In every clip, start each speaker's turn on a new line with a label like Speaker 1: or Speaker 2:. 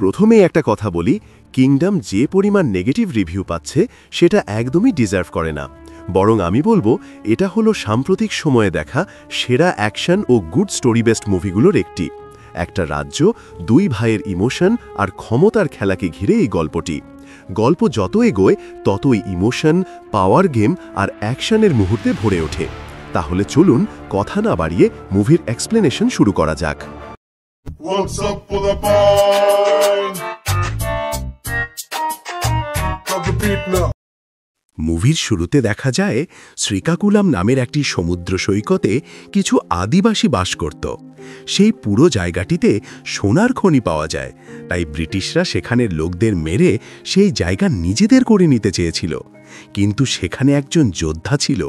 Speaker 1: প্রথমেই একটা কথা বলি, কিংডম যে পরিমাণ নেগেটিভ রিভিউ পাচ্ছে সেটা একদমই ডিজার্ভ করে না। বরং আমি বলবো এটা হলো সাম্প্রতিক সময়ে দেখা সেরা অ্যাকশন ও গুড স্টোরি বেসড মুভিগুলোর একটি। একটা রাজ্য, দুই ভাইয়ের ইমোশন আর ক্ষমতার খেলাকে ঘিরে এই গল্পটি। গল্প যত এগোয় ততই ইমোশন, পাওয়ার গেম আর অ্যাকশনের মুহূর্তে ভরে ওঠে। তাহলে চলুন কথা না বাড়িয়ে মুভির এক্সপ্লেনেশন শুরু করা যাক।
Speaker 2: What's up for the boy? Got the beat now.
Speaker 3: মুভির শুরুতে দেখা যায় শ্রীকাকুলাম নামের একটি সমুদ্র সৈকতে কিছু আদিবাসী বাস করত। সেই পুরো জায়গাটিতে সোনার খনি পাওয়া যায়, তাই ব্রিটিশরা সেখানের লোকদের মেরে সেই জায়গা নিজেদের করে নিতে চেয়েছিল। কিন্তু সেখানে একজন যোদ্ধা ছিল,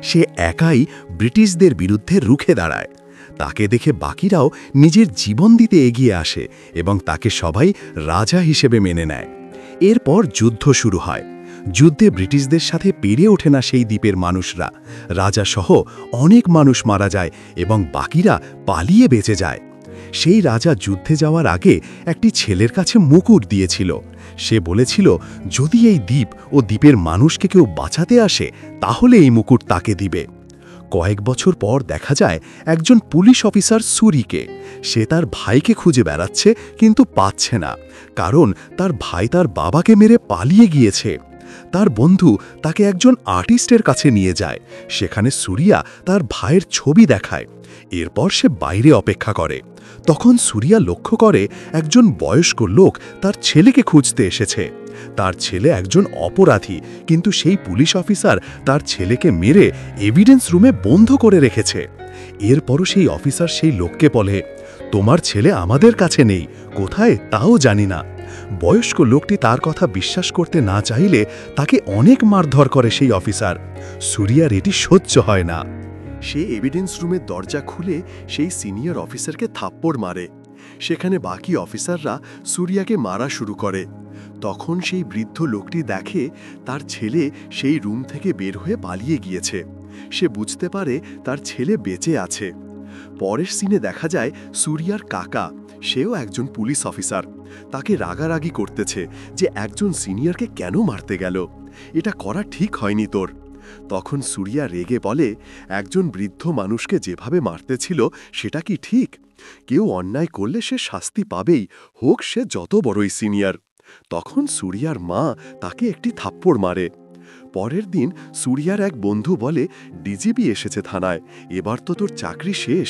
Speaker 3: সে একাই ব্রিটিশদের বিরুদ্ধে রুখে দাঁড়ায়। তাকে দেখে বাকিরাও নিজের জীবন দিতে এগিয়ে আসে এবং তাকে সবাই রাজা হিসেবে মেনে নেয়। এরপর যুদ্ধ শুরু হয়। যুদ্ধে ব্রিটিশদের সাথে পেরে ওঠে না সেই দ্বীপের মানুষরা। রাজাসহ অনেক মানুষ মারা যায় এবং বাকিরা পালিয়ে বেঁচে যায়। সেই রাজা যুদ্ধে যাওয়ার আগে একটি ছেলের কাছে মুকুট দিয়েছিল। সে বলেছিল যদি এই দ্বীপ ও দ্বীপের মানুষকে কেউ বাঁচাতে আসে তাহলে এই মুকুট তাকে দিবে। কয়েক বছর পর দেখা যায় একজন পুলিশ অফিসার সুরিকে। সে তার ভাইকে খুঁজে বেড়াচ্ছে কিন্তু পাচ্ছে না, কারণ তার ভাই তার বাবাকে মেরে পালিয়ে গিয়েছে। তার বন্ধু তাকে একজন আর্টিস্টের কাছে নিয়ে যায়। সেখানে সুরিয়া তার ভাইয়ের ছবি দেখায়। এরপর সে বাইরে অপেক্ষা করে। তখন সুরিয়া লক্ষ্য করে একজন বয়স্ক লোক তার ছেলেকে খুঁজতে এসেছে। তার ছেলে একজন অপরাধী, কিন্তু সেই পুলিশ অফিসার তার ছেলেকে মেরে এভিডেন্স রুমে বন্ধ করে রেখেছে। এরপরও সেই অফিসার সেই লোককে বলে, তোমার ছেলে আমাদের কাছে নেই, কোথায় তাও জানি না। বয়স্ক লোকটি তার কথা বিশ্বাস করতে না চাইলে তাকে অনেক মারধর করে সেই অফিসার। সুরিয়ার এটি সহ্য হয় না।
Speaker 1: সে এভিডেন্স রুমের দরজা খুলে সেই সিনিয়র অফিসারকে থাপ্পড় মারে। সেখানে বাকি অফিসাররা সুরিয়াকে মারা শুরু করে। তখন সেই বৃদ্ধ লোকটি দেখে তার ছেলে সেই রুম থেকে বের হয়ে পালিয়ে গিয়েছে। সে বুঝতে পারে তার ছেলে বেঁচে আছে। পরের সিনে দেখা যায় সুরিয়ার কাকা, সেও একজন পুলিশ অফিসার। তাকে রাগারাগি করতেছে যে একজন সিনিয়রকে কেন মারতে গেল, এটা করা ঠিক হয়নি তোর। তখন সুরিয়া রেগে বলে, একজন বৃদ্ধ মানুষকে যেভাবে মারতেছিল সেটা কি ঠিক? কেউ অন্যায় করলে সে শাস্তি পাবেই, হোক সে যত বড়ই সিনিয়র। তখন সুরিয়ার মা তাকে একটি থাপ্পড় মারে। পরের দিন সুরিয়ার এক বন্ধু বলে, ডিজিপি এসেছে থানায়, এবার তো তোর চাকরি শেষ।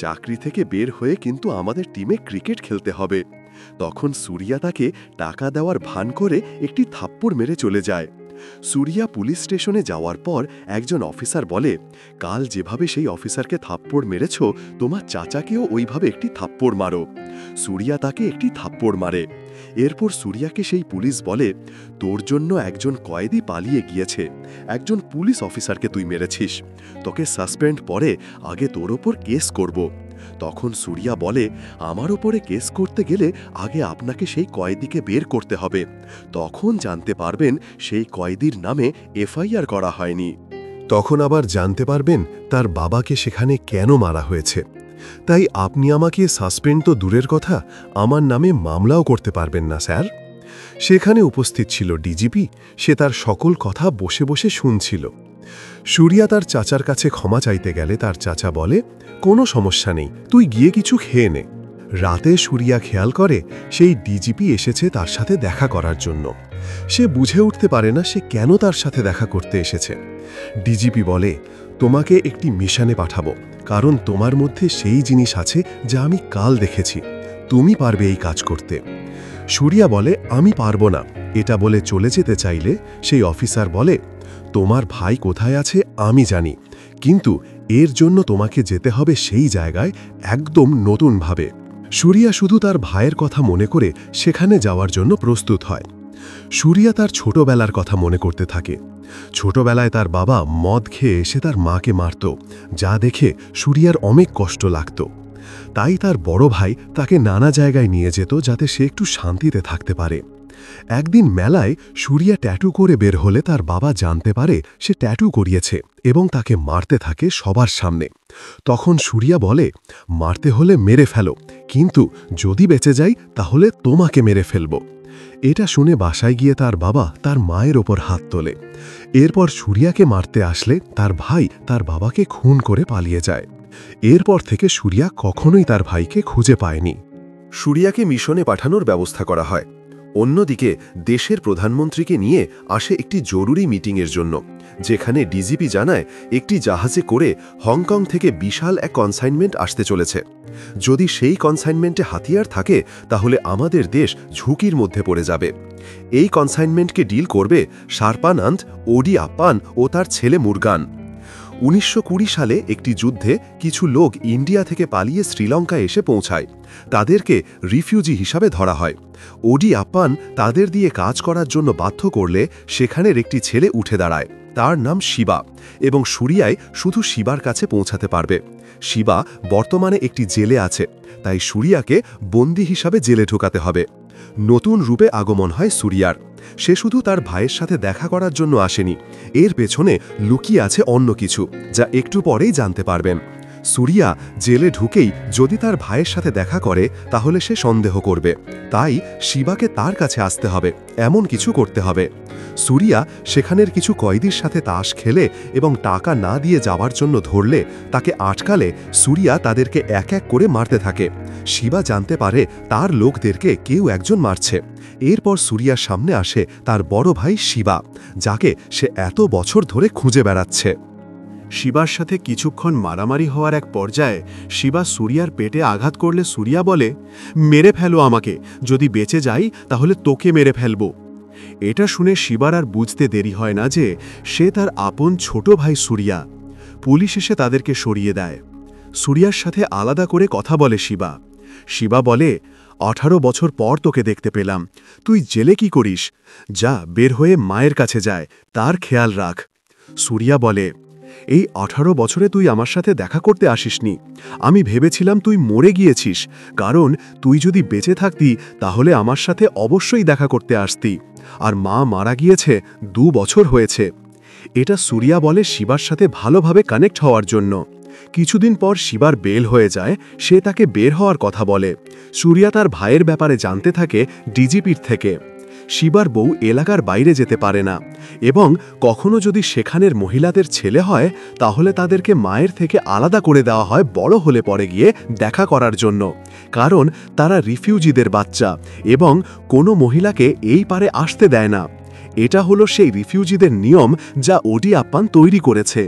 Speaker 1: চাকরি থেকে বের হয়ে কিন্তু আমাদের টিমে ক্রিকেট খেলতে হবে। তখন সুরিয়া তাকে টাকা দেওয়ার ভান করে একটি থাপ্পড় মেরে চলে যায়। সুরিয়া পুলিশ স্টেশনে যাওয়ার পর একজন অফিসার বলে, কাল যেভাবে সেই অফিসারকে থাপ্পড় মেরেছ, তোমার চাচাকেও ওইভাবে একটি থাপ্পড় মারো। সুরিয়া তাকে একটি থাপ্পড় মারে। এরপর সুরিয়াকে সেই পুলিশ বলে, তোর জন্য একজন কয়েদি পালিয়ে গিয়েছে, একজন পুলিশ অফিসারকে তুই মেরেছিস, তোকে সাসপেন্ড পরে আগে তোর ওপর কেস করব। তখন সুরিয়া বলে, আমার ওপরে কেস করতে গেলে আগে আপনাকে সেই কয়েদিকে বের করতে হবে, তখন জানতে পারবেন সেই কয়েদির নামে এফআইআর করা হয়নি।
Speaker 4: তখন আবার জানতে পারবেন তার বাবাকে সেখানে কেন মারা হয়েছে। তাই আপনি আমাকে সাসপেন্ড তো দূরের কথা, আমার নামে মামলাও করতে পারবেন না স্যার। সেখানে উপস্থিত ছিল ডিজিপি। সে তার সকল কথা বসে বসে শুনছিল। সুরিয়া তার চাচার কাছে ক্ষমা চাইতে গেলে তার চাচা বলে, কোনো সমস্যা নেই, তুই গিয়ে কিছু খেয়ে নে। রাতে সুরিয়া খেয়াল করে সেই ডিজিপি এসেছে তার সাথে দেখা করার জন্য। সে বুঝে উঠতে পারে না সে কেন তার সাথে দেখা করতে এসেছে। ডিজিপি বলে, তোমাকে একটি মিশনে পাঠাবো, কারণ তোমার মধ্যে সেই জিনিস আছে যা আমি কাল দেখেছি, তুমি পারবে এই কাজ করতে। সুরিয়া বলে, আমি পারবো না। এটা বলে চলে যেতে চাইলে সেই অফিসার বলে, তোমার ভাই কোথায় আছে আমি জানি, কিন্তু এর জন্য তোমাকে যেতে হবে সেই জায়গায় একদম নতুনভাবে। সুরিয়া শুধু তার ভাইয়ের কথা মনে করে সেখানে যাওয়ার জন্য প্রস্তুত হয়। সুরিয়া তার ছোটবেলার কথা মনে করতে থাকে। ছোটবেলায় তার বাবা মদ খেয়ে এসে তার মাকে মারত, যা দেখে সুরিয়ার অনেক কষ্ট লাগত। তাই তার বড় ভাই তাকে নানা জায়গায় নিয়ে যেত যাতে সে একটু শান্তিতে থাকতে পারে। একদিন মেলায় সুরিয়া ট্যাটু করে বের হলে তার বাবা জানতে পারে সে ট্যাটু করিয়েছে এবং তাকে মারতে থাকে সবার সামনে। তখন সুরিয়া বলে, মারতে হলে মেরে ফেলো, কিন্তু যদি বেঁচে যাই তাহলে তোমাকে মেরে ফেলব। এটা শুনে বাসায় গিয়ে তার বাবা তার মায়ের ওপর হাত তোলে। এরপর সুরিয়াকে মারতে আসলে তার ভাই তার বাবাকে খুন করে পালিয়ে যায়। এরপর থেকে সুরিয়া কখনোই তার ভাইকে খুঁজে পায়নি।
Speaker 1: সুরিয়াকে মিশনে পাঠানোর ব্যবস্থা করা হয়। অন্যদিকে দেশের প্রধানমন্ত্রীকে নিয়ে আসে একটি জরুরি মিটিংয়ের জন্য, যেখানে ডিজিপি জানায় একটি জাহাজে করে হংকং থেকে বিশাল এক কনসাইনমেন্ট আসতে চলেছে। যদি সেই কনসাইনমেন্টে হাতিয়ার থাকে তাহলে আমাদের দেশ ঝুঁকির মধ্যে পড়ে যাবে। এই কনসাইনমেন্টকে ডিল করবে শারপানান্ত, ওডি আপ্পান ও তার ছেলে মুরগান। 1920 সালে একটি যুদ্ধে কিছু লোক ইন্ডিয়া থেকে পালিয়ে শ্রীলঙ্কা এসে পৌঁছায়। তাদেরকে রিফিউজি হিসাবে ধরা হয়। ওডি আপ্পান তাদের দিয়ে কাজ করার জন্য বাধ্য করলে সেখানের একটি ছেলে উঠে দাঁড়ায়। তার নাম শিবা, এবং সুরিয়ায় শুধু শিবার কাছে পৌঁছাতে পারবে। শিবা বর্তমানে একটি জেলে আছে, তাই সুরিয়াকে বন্দী হিসাবে জেলে ঢোকাতে হবে। নতুন রূপে আগমন হয় সুরিয়ার। সে শুধু তার ভাইয়ের সাথে দেখা করার জন্য আসেনি, এর পেছনে লুকিয়ে আছে অন্য কিছু, যা একটু পরেই জানতে পারবেন। সুরিয়া জেলে ঢুকেই যদি তার ভাইয়ের সাথে দেখা করে তাহলে সে সন্দেহ করবে, তাই শিবাকে তার কাছে আসতে হবে, এমন কিছু করতে হবে। সুরিয়া সেখানের কিছু কয়েদির সাথে তাস খেলে এবং টাকা না দিয়ে যাওয়ার জন্য ধরলে তাকে আটকালে সুরিয়া তাদেরকে এক এক করে মারতে থাকে। শিবা জানতে পারে তার লোকদেরকে কেউ একজন মারছে। এরপর সুরিয়ার সামনে আসে তার বড় ভাই শিবা, যাকে সে এত বছর ধরে খুঁজে বেড়াচ্ছে।
Speaker 3: শিবার সাথে কিছুক্ষণ মারামারি হওয়ার এক পর্যায়ে শিবা সুরিয়ার পেটে আঘাত করলে সুরিয়া বলে, মেরে ফেলো আমাকে, যদি বেঁচে যাই তাহলে তোকে মেরে ফেলব। এটা শুনে শিবার আর বুঝতে দেরি হয় না যে সে তার আপন ছোট ভাই সুরিয়া। পুলিশ এসে তাদেরকে সরিয়ে দেয়। সুরিয়ার সাথে আলাদা করে কথা বলে শিবা। শিবা বলে, 18 বছর পর তোকে দেখতে পেলাম, তুই জেলে কি করিস? যা, বের হয়ে মায়ের কাছে যায়, তার খেয়াল রাখ। সুরিয়া বলে, এই 18 বছরে তুই আমার সাথে দেখা করতে আসিসনি। আমি ভেবেছিলাম তুই মরে গিয়েছিস, কারণ তুই যদি বেঁচে থাকতি তাহলে আমার সাথে অবশ্যই দেখা করতে আসতি। আর মা মারা গিয়েছে 2 বছর হয়েছে। এটা সুরিয়া বলে শিবার সাথে ভালোভাবে কানেক্ট হওয়ার জন্য। কিছুদিন পর শিবার বেল হয়ে যায়, সে তাকে বের হওয়ার কথা বলে। সুরিয়া তার ভাইয়ের ব্যাপারে জানতে থাকে ডিজিপির থেকে। শিবার বউ এলাকার বাইরে যেতে পারে না, এবং কখনো যদি সেখানের মহিলাদের ছেলে হয় তাহলে তাদেরকে মায়ের থেকে আলাদা করে দেওয়া হয় বড় হলে পরে গিয়ে দেখা করার জন্য, কারণ তারা রিফিউজিদের বাচ্চা এবং কোনো মহিলাকে এই পারে আসতে দেয় না। এটা হলো সেই রিফিউজিদের নিয়ম যা ওডি আপ্পান তৈরি করেছে।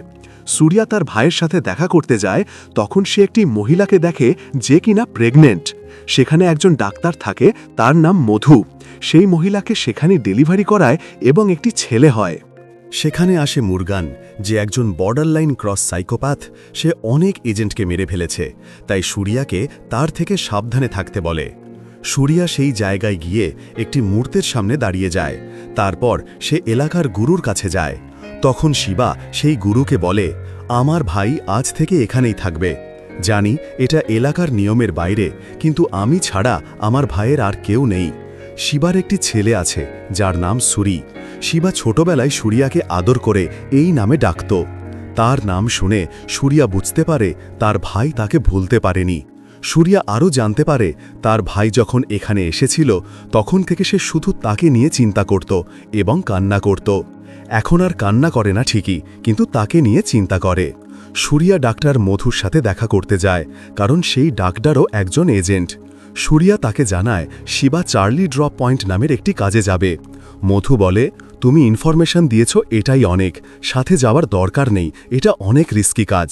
Speaker 3: সুরিয়া তার ভাইয়ের সাথে দেখা করতে যায়, তখন সে একটি মহিলাকে দেখে যে কিনা প্রেগনেন্ট। সেখানে একজন ডাক্তার থাকে, তার নাম মধু। সেই মহিলাকে সেখানে ডেলিভারি করায় এবং একটি ছেলে হয়। সেখানে আসে মুরগান, যে একজন বর্ডারলাইন ক্রস সাইকোপ্যাথ। সে অনেক এজেন্টকে মেরে ফেলেছে, তাই সুরিয়াকে তার থেকে সাবধানে থাকতে বলে। সুরিয়া সেই জায়গায় গিয়ে একটি মূর্তির সামনে দাঁড়িয়ে যায়। তারপর সে এলাকার গুরুর কাছে যায়। তখন শিবা সেই গুরুকে বলে, আমার ভাই আজ থেকে এখানেই থাকবে। জানি এটা এলাকার নিয়মের বাইরে, কিন্তু আমি ছাড়া আমার ভাইয়ের আর কেউ নেই। শিবার একটি ছেলে আছে যার নাম সুরি। শিবা ছোটবেলায় সুরিয়াকে আদর করে এই নামে ডাকত। তার নাম শুনে সুরিয়া বুঝতে পারে তার ভাই তাকে ভুলতে পারেনি। সুরিয়া আরও জানতে পারে তার ভাই যখন এখানে এসেছিল তখন থেকে সে শুধু তাকে নিয়ে চিন্তা করত এবং কান্না করত। এখন আর কান্না করে না ঠিকই, কিন্তু তাকে নিয়ে চিন্তা করে। সুরিয়া ডাক্তার মধুর সাথে দেখা করতে যায়, কারণ সেই ডাক্তারও একজন এজেন্ট। সুরিয়া তাকে জানায় শিবা চার্লি ড্রপ পয়েন্ট নামের একটি কাজে যাবে। মধু বলে, তুমি ইনফরমেশন দিয়েছ, এটাই অনেক, সাথে যাওয়ার দরকার নেই, এটা অনেক রিস্কি কাজ।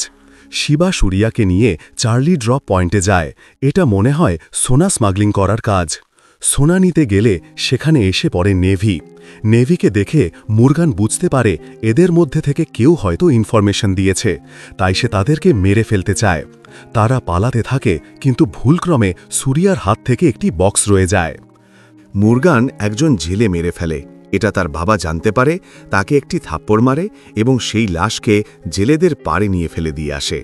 Speaker 3: শিবা সুরিয়াকে নিয়ে চার্লি ড্রপ পয়েন্টে যায়। এটা মনে হয় সোনা স্মাগলিং করার কাজ। সোনা নিতে গেলে সেখানে এসে পড়ে নেভি। নেভিকে দেখে মুরগান বুঝতে পারে এদের মধ্যে থেকে কেউ হয়তো ইনফরমেশন দিয়েছে, তাই সে তাদেরকে মেরে ফেলতে চায়। তারা পালাতে থাকে, কিন্তু ভুলক্রমে সুরিয়ার হাত থেকে একটি বক্স রয়ে যায়।
Speaker 5: মুরগান একজন জেলে মেরে ফেলে। এটা তার বাবা জানতে পারে, তাকে একটি থাপ্পড় মারে এবং সেই লাশকে জেলেদের পাড়ে নিয়ে ফেলে দিয়ে আসে।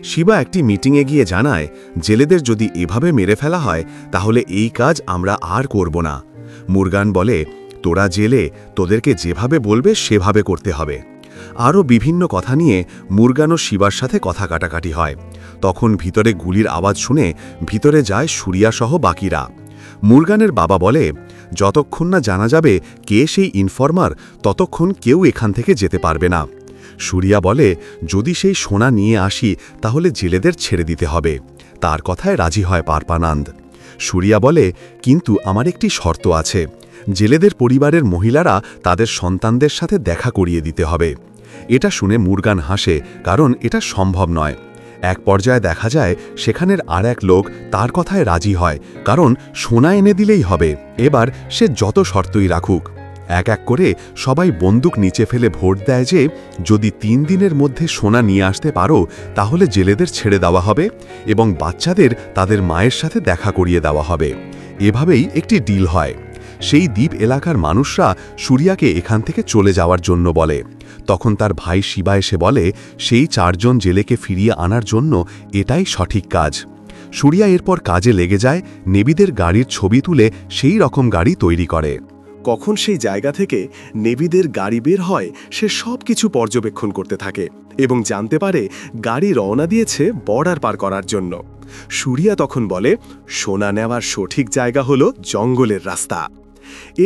Speaker 5: শিবা একটি মিটিংয়ে গিয়ে জানায়, জেলেদের যদি এভাবে মেরে ফেলা হয় তাহলে এই কাজ আমরা আর করব না। মুরগান বলে, তোরা জেলে, তোদেরকে যেভাবে বলবে সেভাবে করতে হবে। আরও বিভিন্ন কথা নিয়ে মুরগান ও শিবার সাথে কথা কাটাকাটি হয়। তখন ভিতরে গুলির আওয়াজ শুনে ভিতরে যায় সুরিয়াসহ বাকিরা। মুরগানের বাবা বলে, যতক্ষণ না জানা যাবে কে সেই ইনফরমার, ততক্ষণ কেউ এখান থেকে যেতে পারবে না। সুরিয়া বলে, যদি সেই সোনা নিয়ে আসি তাহলে জেলেদের ছেড়ে দিতে হবে। তার কথায় রাজি হয় পারপানান্দ। সুরিয়া বলে, কিন্তু আমার একটি শর্ত আছে, জেলেদের পরিবারের মহিলারা তাদের সন্তানদের সাথে দেখা করিয়ে দিতে হবে। এটা শুনে মুরগান হাসে, কারণ এটা সম্ভব নয়। এক পর্যায়ে দেখা যায় সেখানের আর এক লোক তার কথায় রাজি হয়, কারণ সোনা এনে দিলেই হবে। এবার সে যত শর্তই রাখুক। এক এক করে সবাই বন্দুক নিচে ফেলে ভোট দেয় যে যদি 3 দিনের মধ্যে সোনা নিয়ে আসতে পারো তাহলে জেলেদের ছেড়ে দেওয়া হবে এবং বাচ্চাদের তাদের মায়ের সাথে দেখা করিয়ে দেওয়া হবে। এভাবেই একটি ডিল হয়। সেই দ্বীপ এলাকার মানুষরা সুরিয়াকে এখান থেকে চলে যাওয়ার জন্য বলে। তখন তার ভাই শিবা এসে বলে, সেই 4 জন জেলেকে ফিরিয়ে আনার জন্য এটাই সঠিক কাজ। সুরিয়া এরপর কাজে লেগে যায়, নেভিদের গাড়ির ছবি তুলে সেই রকম গাড়ি তৈরি করে।
Speaker 1: কখন সেই জায়গা থেকে নেভিদের গাড়ি বের হয় সে সব কিছু পর্যবেক্ষণ করতে থাকে এবং জানতে পারে গাড়ি রওনা দিয়েছে বর্ডার পার করার জন্য। সুরিয়া তখন বলে, সোনা নেওয়ার সঠিক জায়গা হলো জঙ্গলের রাস্তা।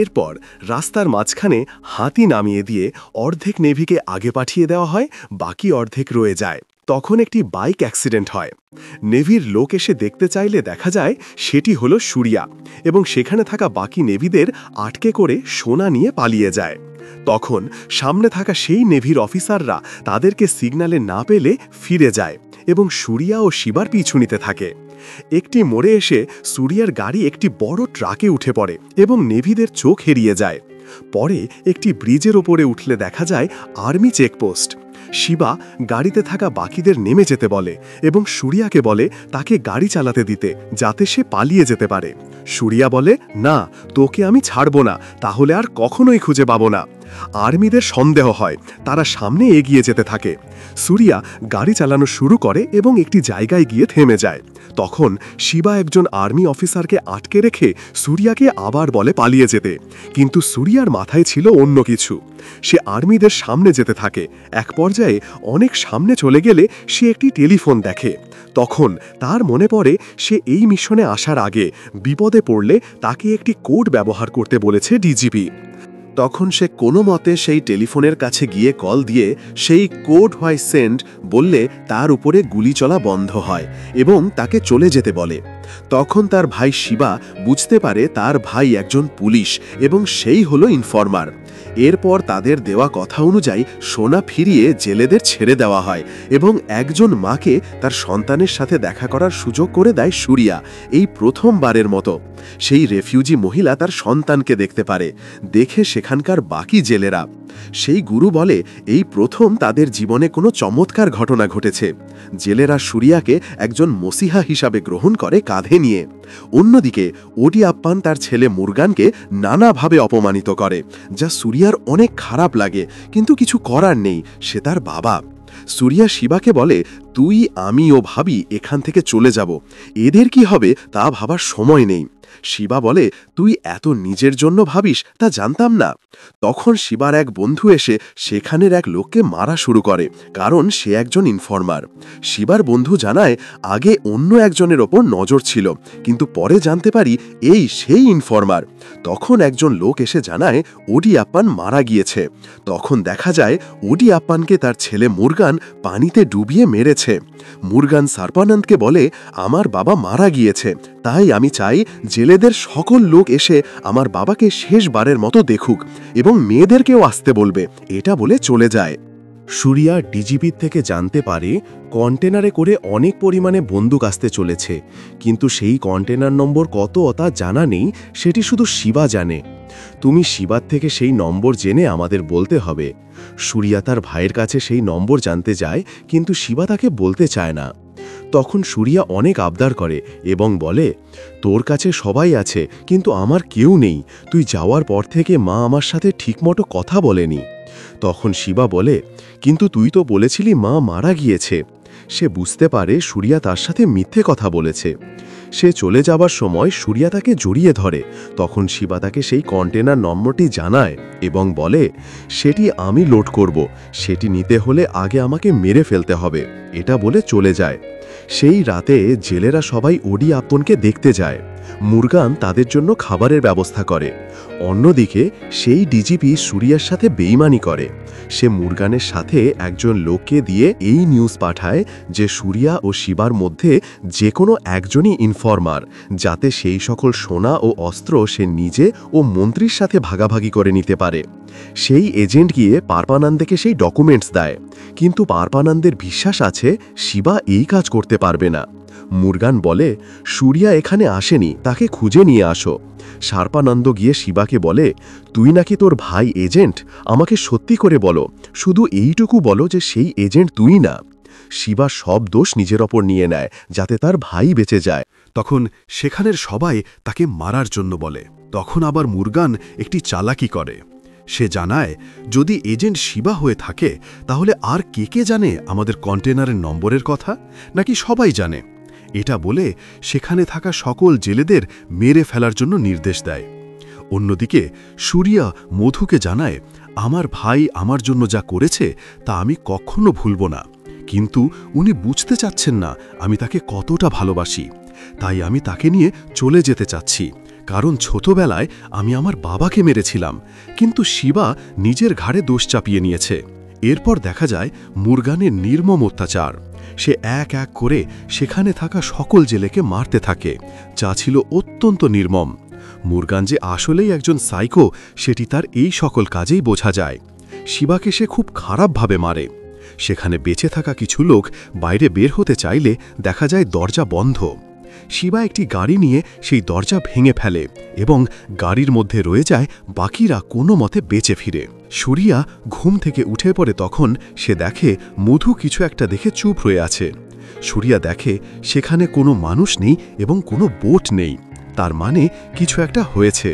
Speaker 1: এরপর রাস্তার মাঝখানে হাতি নামিয়ে দিয়ে অর্ধেক নেভিকে আগে পাঠিয়ে দেওয়া হয়, বাকি অর্ধেক রয়ে যায়। তখন একটি বাইক অ্যাক্সিডেন্ট হয়। নেভির লোক এসে দেখতে চাইলে দেখা যায় সেটি হলো সুরিয়া এবং সেখানে থাকা বাকি নেভিদের আটকে করে সোনা নিয়ে পালিয়ে যায়। তখন সামনে থাকা সেই নেভির অফিসাররা তাদেরকে সিগন্যালে না পেলে ফিরে যায় এবং সুরিয়া ও শিবার পিছু নিতে থাকে। একটি মোড়ে এসে সুরিয়ার গাড়ি একটি বড় ট্রাকে উঠে পড়ে এবং নেভিদের চোখ এড়িয়ে যায়। পরে একটি ব্রিজের ওপরে উঠলে দেখা যায় আর্মি চেকপোস্ট। শিবা গাড়িতে থাকা বাকিদের নেমে যেতে বলে এবং সুরিয়াকে বলে তাকে গাড়ি চালাতে দিতে, যাতে সে পালিয়ে যেতে পারে। সুরিয়া বলে, না, তোকে আমি ছাড়ব না, তাহলে আর কখনোই খুঁজে পাবো না। আর্মিদের সন্দেহ হয়, তারা সামনে এগিয়ে যেতে থাকে। সুরিয়া গাড়ি চালানো শুরু করে এবং একটি জায়গায় গিয়ে থেমে যায়। তখন শিবা একজন আর্মি অফিসারকে আটকে রেখে সুরিয়াকে আবার বলে পালিয়ে যেতে, কিন্তু সুরিয়ার মাথায় ছিল অন্য কিছু। সে আর্মিদের সামনে যেতে থাকে। এক পর্যায়ে অনেক সামনে চলে গেলে সে একটি টেলিফোন দেখে। তখন তার মনে পড়ে সে এই মিশনে আসার আগে বিপদে পড়লে তাকে একটি কোড ব্যবহার করতে বলেছে ডিজিপি। তখন সে কোনো মতে সেই টেলিফোনের কাছে গিয়ে কল দিয়ে সেই কোড হোয়াই সেন্ড বললে তার উপরে গুলি চলা বন্ধ হয় এবং তাকে চলে যেতে বলে। তখন তার ভাই শিবা বুঝতে পারে তার ভাই একজন পুলিশ এবং সেই হলো ইনফরমার। এরপর তাদের দেওয়া কথা অনুযায়ী সোনা ফিরিয়ে জেলেদের ছেড়ে দেওয়া হয় এবং একজন মাকে তার সন্তানের সাথে দেখা করার সুযোগ করে দেয় সুরিয়া। এই প্রথমবারের মতো সেই রেফিউজি মহিলা তার সন্তানকে দেখতে পারে। দেখে সেখানকার বাকি জেলেরা, সেই গুরু বলে এই প্রথম তাদের জীবনে কোনো চমৎকার ঘটনা ঘটেছে। জেলেরা সুরিয়াকে একজন মসিহা হিসাবে গ্রহণ করে কাঁধে নিয়ে। অন্যদিকে ওডিয়াপ্পান তার ছেলে মুরগানকে নানাভাবে অপমানিত করে, যা সুরিয়ার অনেক খারাপ লাগে, কিন্তু কিছু করার নেই, সে তার বাবা। সুরিয়া শিবাকে বলে, তুই, আমি ও ভাবি এখান থেকে চলে যাব, এদের কি হবে তা ভাবার সময় নেই। শিবা বলে, তুই এত নিজের জন্য ভাবিস তা জানতাম না। তখন শিবার এক বন্ধু এসে সেখানের এক লোককে মারা শুরু করে, কারণ সে একজন ইনফরমার। শিবার বন্ধু জানায় আগে অন্য একজনের ওপর নজর ছিল, কিন্তু পরে জানতে পারি এই সেই ইনফরমার। তখন একজন লোক এসে জানায় ওডিয়াপ্পান মারা গিয়েছে। তখন দেখা যায় ওডিয়াপ্পানকে তার ছেলে মুরগান পানিতে ডুবিয়ে মেরেছে। মুরগান সারপানন্দকে বলে, আমার বাবা মারা গিয়েছে, তাই আমি চাই জেলেদের সকল লোক এসে আমার বাবাকে শেষবারের মতো দেখুক এবং মেয়েদেরকেও আসতে বলবে। এটা বলে চলে যায়।
Speaker 3: সুরিয়া ডিজিপির থেকে জানতে পারে কন্টেনারে করে অনেক পরিমাণে বন্দুক আসতে চলেছে, কিন্তু সেই কন্টেনার নম্বর কত তা জানা নেই, সেটি শুধু শিবা জানে। তুমি শিবার থেকে সেই নম্বর জেনে আমাদের বলতে হবে। সুরিয়া তার ভাইয়ের কাছে সেই নম্বর জানতে যায়, কিন্তু শিবা তাকে বলতে চায় না। তখন সুরিয়া অনেক আবদার করে এবং বলে, তোর কাছে সবাই আছে, কিন্তু আমার কেউ নেই। তুই যাওয়ার পর থেকে মা আমার সাথে ঠিকমতো কথা বলেনি। তখন শিবা বলে, কিন্তু তুই তো বলেছিলি মা মারা গিয়েছে।
Speaker 4: সে বুঝতে পারে সুরিয়া তার সাথে মিথ্যে কথা বলেছে। সে চলে যাবার সময় সুরিয়া তাকে জড়িয়ে ধরে। তখন শিবা তাকে সেই কন্টেনার নম্বরটি জানায় এবং বলে, সেটি আমি লোড করব, সেটি নিতে হলে আগে আমাকে মেরে ফেলতে হবে। এটা বলে চলে যায়। সেই রাতে জেলেরা সবাই ওডি আপনকে দেখতে যায়। মুরগান তাদের জন্য খাবারের ব্যবস্থা করে। অন্যদিকে সেই ডিজিপি সুরিয়ার সাথে বেইমানি করে। সে মুরগানের সাথে একজন লোককে দিয়ে এই নিউজ পাঠায় যে সুরিয়া ও শিবার মধ্যে যে কোনো একজনই ইনফরমার, যাতে সেই সকল সোনা ও অস্ত্র সে নিজে ও মন্ত্রীর সাথে ভাগাভাগি করে নিতে পারে। সেই এজেন্ট গিয়ে পারপানন্দকে সেই ডকুমেন্টস দেয়, কিন্তু পারপানন্দের বিশ্বাস আছে শিবা এই কাজ করতে পারবে না। মুরগান বলে, সুরিয়া এখানে আসেনি, তাকে খুঁজে নিয়ে আসো। সার্পানন্দ গিয়ে শিবাকে বলে, তুই নাকি তোর ভাই এজেন্ট, আমাকে সত্যি করে বলো, শুধু এইটুকু বলো যে সেই এজেন্ট তুই না। শিবা সব দোষ নিজের ওপর নিয়ে নেয় যাতে তার ভাই বেঁচে যায়।
Speaker 3: তখন সেখানের সবাই তাকে মারার জন্য বলে। তখন আবার মুরগান একটি চালাকি করে। সে জানায়, যদি এজেন্ট শিবা হয়ে থাকে তাহলে আর কে কে জানে আমাদের কন্টেনারের নম্বরের কথা, নাকি সবাই জানে? এটা বলে সেখানে থাকা সকল জেলেদের মেরে ফেলার জন্য নির্দেশ দেয়। অন্যদিকে সুরিয়া মধুকে জানায়, আমার ভাই আমার জন্য যা করেছে তা আমি কখনো ভুলব না, কিন্তু উনি বুঝতে চাচ্ছেন না আমি তাকে কতটা ভালোবাসি। তাই আমি তাকে নিয়ে চলে যেতে চাচ্ছি, কারণ ছোটবেলায় আমি আমার বাবাকে মেরেছিলাম, কিন্তু শিবা নিজের ঘাড়ে দোষ চাপিয়ে নিয়েছে। এরপর দেখা যায় মুরগানের নির্মম অত্যাচার। সে এক এক করে সেখানে থাকা সকল জেলেকে মারতে থাকে, যা ছিল অত্যন্ত নির্মম। মুরগান যে আসলেই একজন সাইকো সেটি তার এই সকল কাজেই বোঝা যায়। শিবাকে সে খুব খারাপভাবে মারে। সেখানে বেঁচে থাকা কিছু লোক বাইরে বের হতে চাইলে দেখা যায় দরজা বন্ধ। শিবা একটি গাড়ি নিয়ে সেই দরজা ভেঙে ফেলে এবং গাড়ির মধ্যে রয়ে যায় বাকিরা কোনো মতে বেঁচে ফিরে। সুরিয়া ঘুম থেকে উঠে পড়ে। তখন সে দেখে মধু কিছু একটা দেখে চুপ হয়ে আছে। সুরিয়া দেখে সেখানে কোনো মানুষ নেই এবং কোনো বোট নেই, তার মানে কিছু একটা হয়েছে।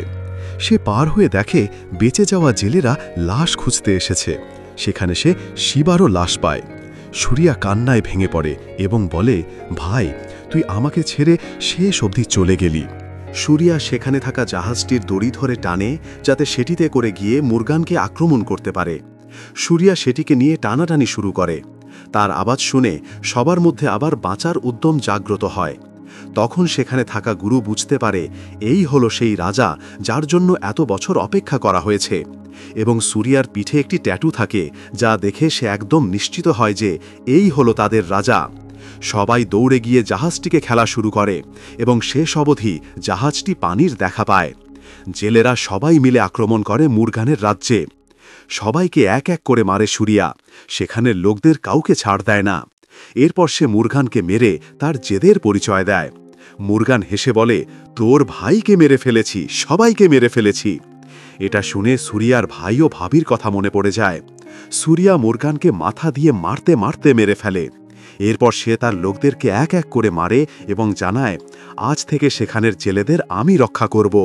Speaker 3: সে পার হয়ে দেখে বেঁচে যাওয়া জেলেরা লাশ খুঁজতে এসেছে। সেখানে সে শিবারও লাশ পায়। সুরিয়া কান্নায় ভেঙে পড়ে এবং বলে, ভাই, তুই আমাকে ছেড়ে শেষ অবধি চলে গেলি।
Speaker 1: সুরিয়া সেখানে থাকা জাহাজটির দড়ি ধরে টানে যাতে সেটিতে করে গিয়ে মুরগানকে আক্রমণ করতে পারে। সুরিয়া সেটিকে নিয়ে টানাটানি শুরু করে। তার আওয়াজ শুনে সবার মধ্যে আবার বাঁচার উদ্যম জাগ্রত হয়। তখন সেখানে থাকা গুরু বুঝতে পারে এই হলো সেই রাজা যার জন্য এত বছর অপেক্ষা করা হয়েছে, এবং সুরিয়ার পিঠে একটি ট্যাটু থাকে যা দেখে সে একদম নিশ্চিত হয় যে এই হলো তাদের রাজা। সবাই দৌড়ে গিয়ে জাহাজটিকে খেলা শুরু করে এবং শেষ অবধি জাহাজটি পানির দেখা পায়। জেলেরা সবাই মিলে আক্রমণ করে মুরগানের রাজ্যে। সবাইকে এক এক করে মারে সুরিয়া। সেখানের লোকদের কাউকে ছাড় দেয় না। এরপর সে মুরগানকে মেরে তার জেদের পরিচয় দেয়। মুরগান হেসে বলে, তোর ভাইকে মেরে ফেলেছি, সবাইকে মেরে ফেলেছি। এটা শুনে সুরিয়ার ভাই ও ভাবির কথা মনে পড়ে যায়। সুরিয়া মুরগানকে মাথা দিয়ে মারতে মারতে মেরে ফেলে। এরপর সে তার লোকদেরকে এক এক করে মারে এবং জানায়, আজ থেকে সেখানের জেলেদের আমি রক্ষা করব।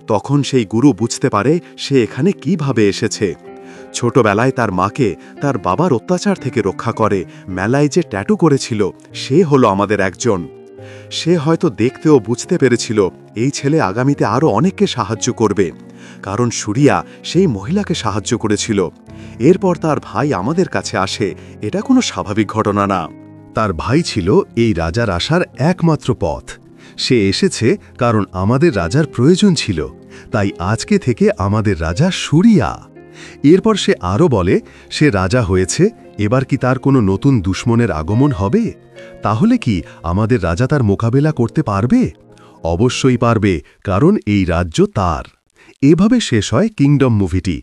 Speaker 1: তখন সেই গুরু বুঝতে পারে সে এখানে কিভাবে এসেছে। ছোটবেলায় তার মাকে তার বাবার অত্যাচার থেকে রক্ষা করে মেলায় যে ট্যাটু করেছিল সে হলো আমাদের একজন। সে হয়তো দেখতেও বুঝতে পেরেছিল এই ছেলে আগামীতে আরও অনেককে সাহায্য করবে, কারণ সুরিয়া সেই মহিলাকে সাহায্য করেছিল। এরপর তার ভাই আমাদের কাছে আসে, এটা কোনো স্বাভাবিক ঘটনা না।
Speaker 4: তার ভাই ছিল এই রাজার আসার একমাত্র পথ। সে এসেছে কারণ আমাদের রাজার প্রয়োজন ছিল, তাই আজকে থেকে আমাদের রাজা সুরিয়া। এরপর সে আরও বলে, সে রাজা হয়েছে, এবার কি তার কোনো নতুন দুশ্মনের আগমন হবে? তাহলে কি আমাদের রাজা তার মোকাবেলা করতে পারবে? অবশ্যই পারবে, কারণ এই রাজ্য তার। এভাবে শেষ হয় কিংডম মুভিটি।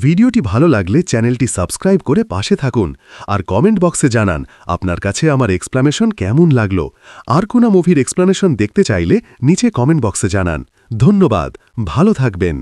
Speaker 4: ভিডিওটি ভালো লাগলে চ্যানেলটি সাবস্ক্রাইব করে পাশে থাকুন, আর কমেন্ট বক্সে জানান আপনার কাছে আমার এক্সপ্লানেশন কেমন লাগলো। আর কোনো মুভির এক্সপ্লানেশন দেখতে চাইলে নিচে কমেন্ট বক্সে জানান। ধন্যবাদ, ভালো থাকবেন।